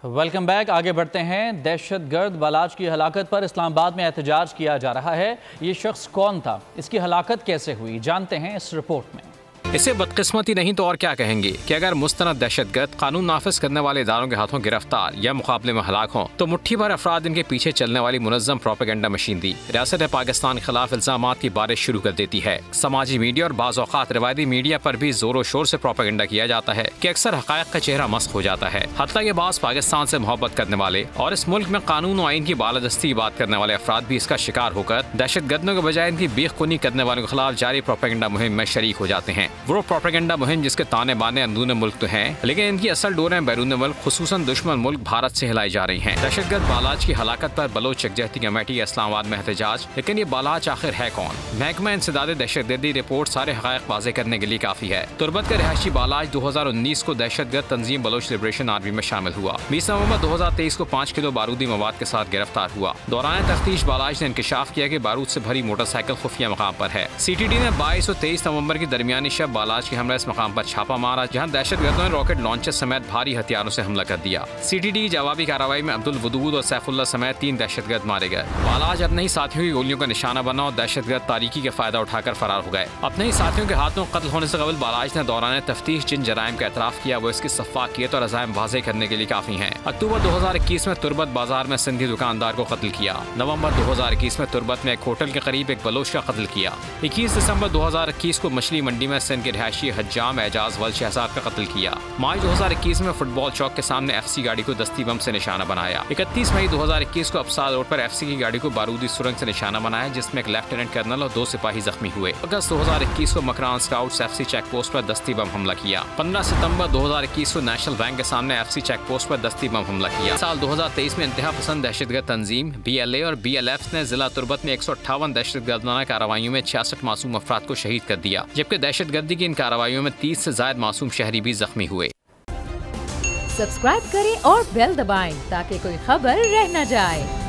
Welcome back. आगे बढ़ते हैं। दहशतगर्द बालाज की हलाकत पर इस्लामाबाद में एहतजाज किया जा रहा है। ये शख्स कौन था, इसकी हलाकत कैसे हुई, जानते हैं इस रिपोर्ट में। इसे बदकिस्मती नहीं तो और क्या कहेंगे कि अगर मुस्तनद दहशतगर्द कानून नाफिज करने वाले इदारों के हाथों गिरफ्तार या मुकाबले में हलाक हों तो मुट्ठी भर अफराद इनके पीछे चलने वाली मुनज़्ज़म प्रोपेगेंडा मशीनरी रियासत पाकिस्तान के खिलाफ इल्जामात की बारिश शुरू कर देती है। समाजी मीडिया और बाज़ औक़ात रिवायती मीडिया पर भी जोरों शोर से प्रोपेगेंडा किया जाता है कि अक्सर हक़ाइक़ का चेहरा मस्क हो जाता है। हत्ता के बाज़ पाकिस्तान से मोहब्बत करने वाले और इस मुल्क में कानून और आइन की बालादस्ती की बात करने वाले अफराद भी इसका शिकार होकर दहशतगर्दों के बजाय इनकी बेखुनी करने वालों के खिलाफ जारी प्रोपेगेंडा मुहिम में शरीक हो जाते हैं। वो प्रोपेगेंडा मुहिम जिसके ताने बाने अंदरूनी मुल्क तो हैं, लेकिन इनकी असल डोरें बैरून मुल्क खुसूसन दुश्मन मुल्क भारत से हिलाई जा रही हैं। दहशतगर्द बालाज की हलाकत पर बलोच यकजहती कमेटी इस्लामाबाद में एहतजाज। लेकिन ये बालाज आखिर है कौन? महकमा इंसदाद दहशतगर्दी रिपोर्ट सारे हक़ाइक़ वाज़ेह करने के लिए काफी है। तुर्बत का रिहायशी बालाज 2019 को दहशतगर्द तंजीम बलोच लिबरेशन आर्मी में शामिल हुआ। 20 नवंबर 2023 को 5 किलो बारूदी मवाद के साथ गिरफ्तार हुआ। दौरान तफ्तीश बालाज ने इंकशाफ किया कि बारूद से भरी मोटरसाइकिल खुफिया मकाम पर है। CTD ने 22 और 23 नवंबर की दरमियानी शब बालाज के हमला इस मकाम पर छापा मारा, जहां दहशतगर्दों ने रॉकेट लॉन्चर समेत भारी हथियारों से हमला कर दिया। CTD की जवाबी कार्रवाई में अब्दुल वदूद और सैफुल्लाह समेत 3 दहशतगर्द मारे गए। बालाज अपने ही साथियों की गोलियों का निशाना बना और दहशतगर्द तारीकी का फायदा उठाकर फरार हो गए। अपने ही साथियों के हाथों कत्ल होने से कबल बालाज ने दौरान तफ्तीश जिन जराइम का एतराफ किया वो इसकी सफाकियत और अज़ाइम वाज़ेह करने के लिए काफी हैं। अक्टूबर 2021 में तुर्बत बाजार में सिंधी दुकानदार को कत्ल किया। नवंबर 2021 में तुर्बत में एक होटल के करीब एक बलोच का कत्ल किया। 21 दिसंबर 2021 को मछली मंडी में सिंध के रिहायशी हज्जाम एजाज वल शहजाद का कत्ल किया। मार्च 2021 में फुटबॉल चौक के सामने FC गाड़ी को दस्ती बम से निशाना बनाया। 31 मई 2021 को अफसार रोड पर FC की गाड़ी को बारूदी सुरंग से निशाना बनाया, जिसमें एक लेफ्टिनेंट कर्नल और 2 सिपाही जख्मी हुए। अगस्त 2021 को Makran scouts FC check post पर दस्ती बम हमला किया। 15 सितंबर 2021 को नेशनल बैंक के सामने FC चेक पोस्ट पर दस्ती बम हमला किया। साल 2023 में इंतहा पसंद दहशतगर्द तंजीम BLA और BLF ने जिला तुर्बत में 158 दहशतगर्दाना कार्रवाइयों में 66 मासूम अफराद को शहीद कर दिया, जबकि दहशतगर्दी की इन कार्रवाइयों में 30 से ज्यादा मासूम शहरी भी जख्मी हुए। सब्सक्राइब करें और बेल दबाएं ताकि कोई खबर रह न जाए।